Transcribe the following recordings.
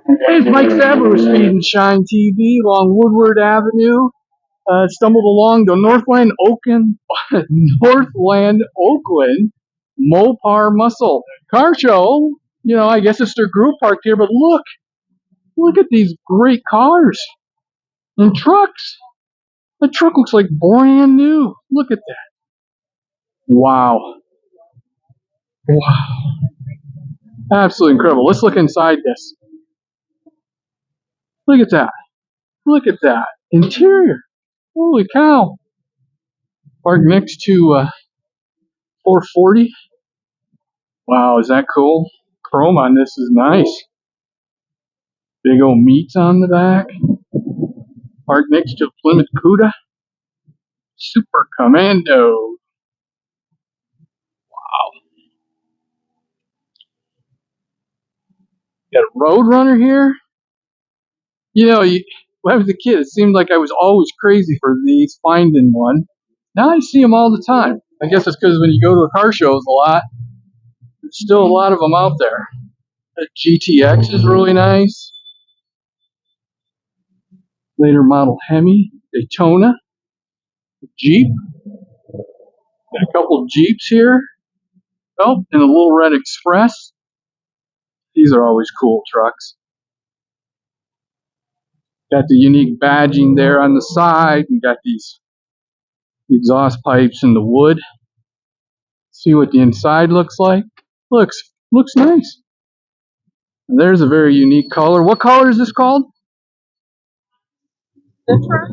Hey, it's Mike Faber with Speed and Shine TV along Woodward Avenue. Stumbled along the Northland Oakland Mopar Muscle car show. You know, I guess it's their group parked here, but look at these great cars and trucks. The truck looks like brand new. Look at that. Wow. Wow. Absolutely incredible. Let's look inside this. Look at that. Look at that. Interior. Holy cow. Parked next to 440. Wow, is that cool? Chrome on this is nice. Big old meats on the back. Parked next to a Plymouth Cuda. Super Commando. Wow. Got a Roadrunner here. You know, when I was a kid, it seemed like I was always crazy for these, finding one. Now I see them all the time. I guess it's because when you go to car shows a lot, there's still a lot of them out there. The GTX is really nice. Later model Hemi, Daytona, Jeep. Got a couple of Jeeps here. Oh, and a little red Express. These are always cool trucks. Got the unique badging there on the side. And got these exhaust pipes in the wood. See what the inside looks like. Looks nice. And there's a very unique color. What color is this called? Citrus.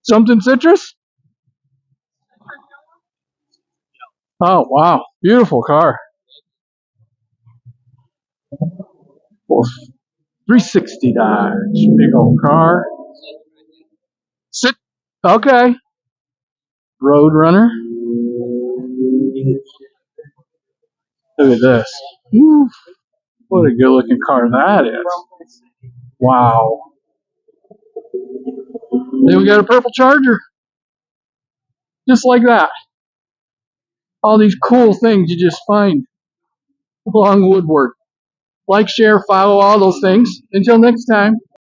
Something citrus? Oh, wow. Beautiful car. Well, 360 Dodge. Big old car. Sit. Okay. Roadrunner. Look at this. Woo. What a good looking car that is. Wow. Then we got a purple Charger. Just like that. All these cool things you just find along Woodward. Like, share, follow, all those things. Until next time.